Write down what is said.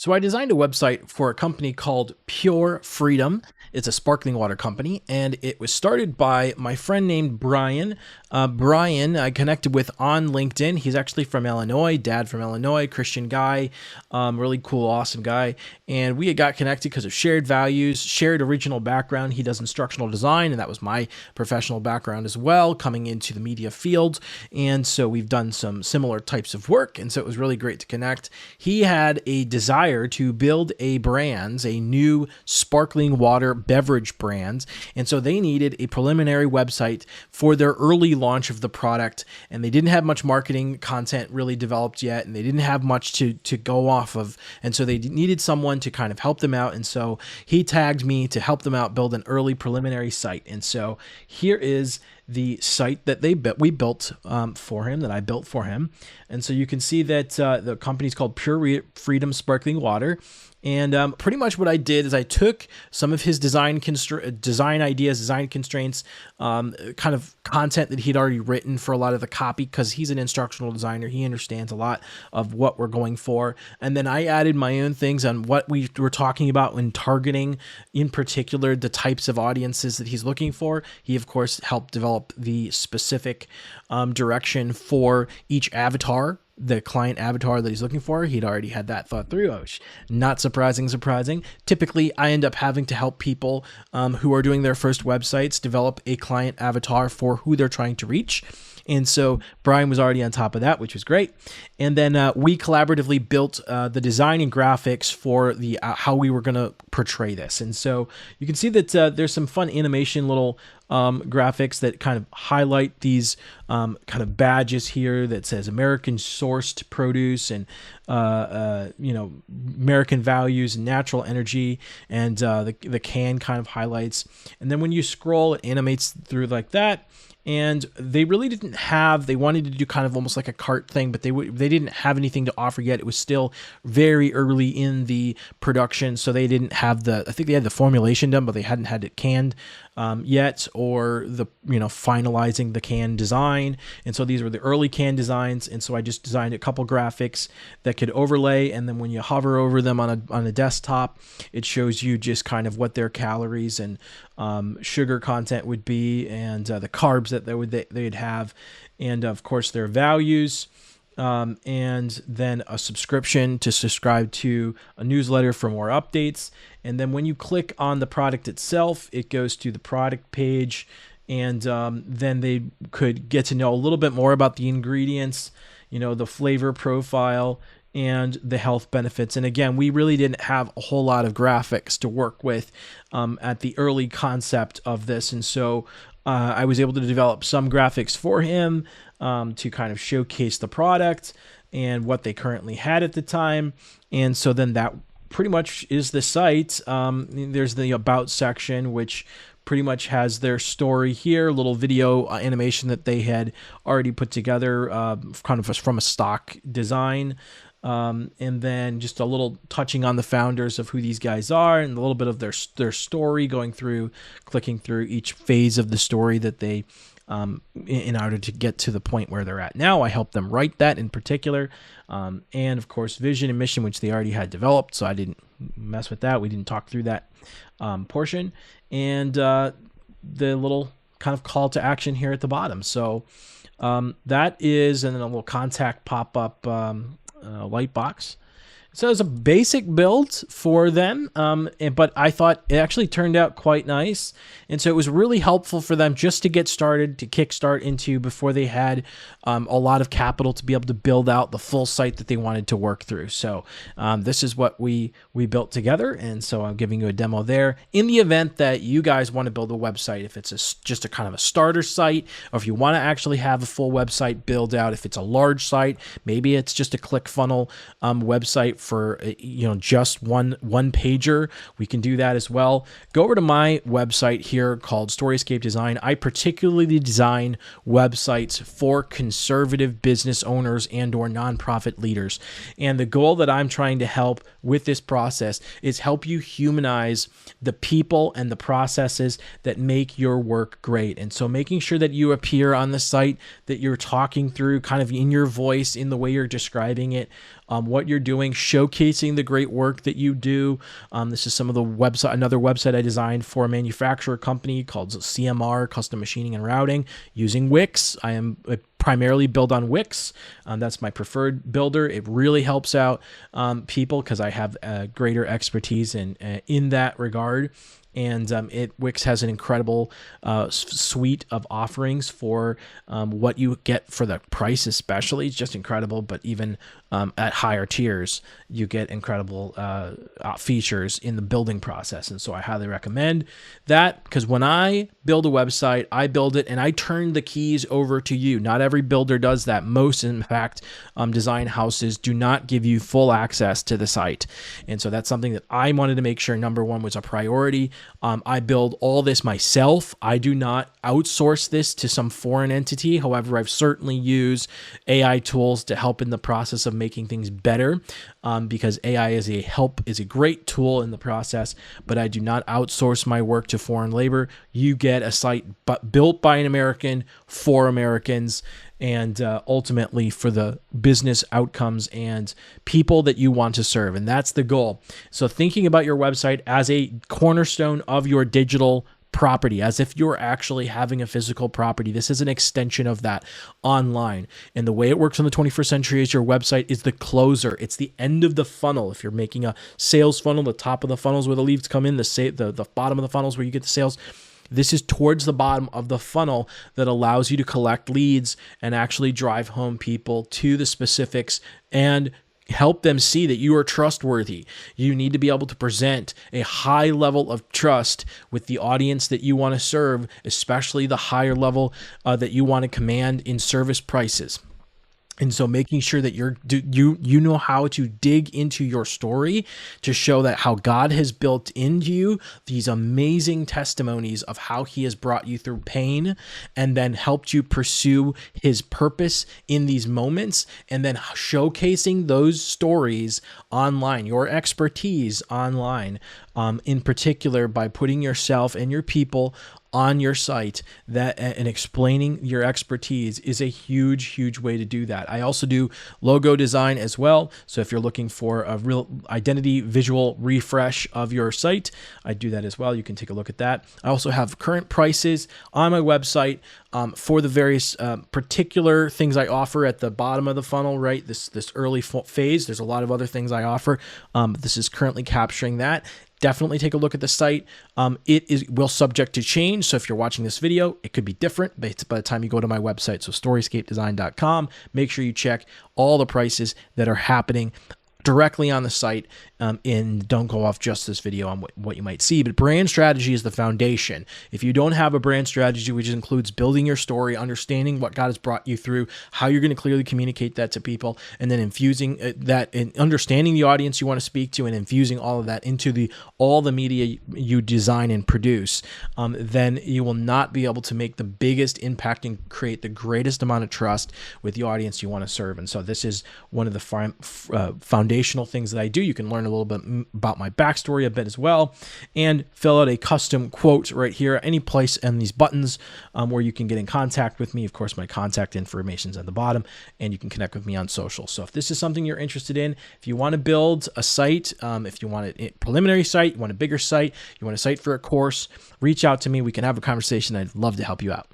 So I designed a website for a company called Pure Freedom. It's a sparkling water company, and it was started by my friend named Brian. Brian, I connected with on LinkedIn. He's actually from Illinois, dad from Illinois, Christian guy, really cool, awesome guy. And we had got connected because of shared values, shared original background. He does instructional design, and that was my professional background as well, coming into the media field. And so we've done some similar types of work, and so it was really great to connect. He had a desire to build a new sparkling water beverage brands. And so they needed a preliminary website for their early launch of the product. And they didn't have much marketing content really developed yet. And they didn't have much to go off of. And so they needed someone to kind of help them out. And so he tagged me to help them out build an early preliminary site. And so here is the site that we built for him, that I built for him. And so you can see that the company's called Pure Freedom Sparkling Water. And pretty much what I did is I took some of his design ideas, design constraints, kind of content that he'd already written for a lot of the copy, because he's an instructional designer. He understands a lot of what we're going for. And then I added my own things on what we were talking about when targeting, in particular, the types of audiences that he's looking for. He, of course, helped develop the specific direction for each avatar, the client avatar that he's looking for. He'd already had that thought through. Not surprising. Typically, I end up having to help people who are doing their first websites develop a client avatar for who they're trying to reach. And so Brian was already on top of that, which was great. And then we collaboratively built the design and graphics for the how we were going to portray this. And so you can see that there's some fun animation little graphics that kind of highlight these kind of badges here that says American sourced produce and American values and natural energy, and the can kind of highlights. And then when you scroll, it animates through like that. And they really didn't have, they wanted to do kind of almost like a cart thing, but they didn't have anything to offer yet. It was still very early in the production, so they didn't have I think they had the formulation done, but they hadn't had it canned yet, or finalizing the can design. And so these were the early can designs. And so I just designed a couple graphics that could overlay. And then when you hover over them on a desktop, it shows you just kind of what their calories and sugar content would be, and the carbs that they'd have, and of course their values. And then a subscription to subscribe to a newsletter for more updates. And then when you click on the product itself, it goes to the product page, and then they could get to know a little bit more about the ingredients, the flavor profile, and the health benefits. And again, we really didn't have a whole lot of graphics to work with at the early concept of this. And so I was able to develop some graphics for him to kind of showcase the product and what they currently had at the time. And so then that pretty much is the site. There's the About section, which pretty much has their story here, a little video animation that they had already put together kind of from a stock design. And then just a little touching on the founders of who these guys are, and a little bit of their story, clicking through each phase of the story that they, in order to get to the point where they're at now. I helped them write that in particular. And of course, vision and mission, which they already had developed. So I didn't mess with that. We didn't talk through that portion. And the little kind of call to action here at the bottom. So that is, and then a little contact pop-up light box. So it's a basic build for them, but I thought it actually turned out quite nice. And so it was really helpful for them just to get started, to kickstart into, before they had a lot of capital to be able to build out the full site that they wanted to work through. So this is what we built together. And so I'm giving you a demo there. In the event that you guys want to build a website, if it's just a kind of a starter site, or if you want to actually have a full website build out, if it's a large site, maybe it's just a ClickFunnels website for just one pager, we can do that as well. Go over to my website here called Storyscape Design. I particularly design websites for conservative business owners and or nonprofit leaders. And the goal that I'm trying to help with this process is help you humanize the people and the processes that make your work great. And so making sure that you appear on the site, that you're talking through kind of in your voice, in the way you're describing it, what you're doing, showcasing the great work that you do. This is some of the another website I designed for a manufacturer company called CMR, Custom Machining and Routing, using Wix. I primarily build on Wix. That's my preferred builder. It really helps out people because I have greater expertise in that regard. And Wix has an incredible suite of offerings for what you get for the price, especially. It's just incredible. But even at higher tiers, you get incredible features in the building process. And so I highly recommend that, because when I build a website, I build it and I turn the keys over to you. Not every builder does that. Most, in fact, design houses do not give you full access to the site. And so that's something that I wanted to make sure, number one, was a priority. I build all this myself. I do not outsource this to some foreign entity. However, I've certainly used AI tools to help in the process of making things better, because AI is a great tool in the process, but I do not outsource my work to foreign labor. You get a site built by an American for Americans, and ultimately for the business outcomes and people that you want to serve. And that's the goal. So thinking about your website as a cornerstone of your digital property, as if you're actually having a physical property. This is an extension of that online. And the way it works in the 21st century is your website is the closer. It's the end of the funnel. If you're making a sales funnel, the top of the funnel is where the leads come in, the bottom of the funnel is where you get the sales. This is towards the bottom of the funnel that allows you to collect leads and actually drive home people to the specifics and help them see that you are trustworthy. You need to be able to present a high level of trust with the audience that you want to serve, especially the higher level that you want to command in service prices. And so making sure that you know how to dig into your story to show that how God has built into you these amazing testimonies of how he has brought you through pain and then helped you pursue his purpose in these moments, and then showcasing those stories online, your expertise online, in particular by putting yourself and your people on your site, that and explaining your expertise is a huge way to do that. I also do logo design as well. So if you're looking for a real identity visual refresh of your site, I do that as well. You can take a look at that. I also have current prices on my website for the various particular things I offer at the bottom of the funnel, right? This early phase. There's a lot of other things I offer. This is currently capturing that. Definitely take a look at the site. It will subject to change. So if you're watching this video, it could be different by the time you go to my website. So storyscapedesign.com. Make sure you check all the prices that are happening directly on the site, and don't go off just this video on what you might see. But brand strategy is the foundation. If you don't have a brand strategy, which includes building your story, understanding what God has brought you through, how you're going to clearly communicate that to people, and then infusing that and understanding the audience you want to speak to, and infusing all of that into all the media you design and produce, then you will not be able to make the biggest impact and create the greatest amount of trust with the audience you want to serve. And so this is one of the foundational things that I do. You can learn a little bit about my backstory a bit as well, and fill out a custom quote right here, any place in these buttons where you can get in contact with me. Of course, my contact information is at the bottom, and you can connect with me on social. So if this is something you're interested in, if you want to build a site, if you want a preliminary site, you want a bigger site, you want a site for a course, reach out to me. We can have a conversation. I'd love to help you out.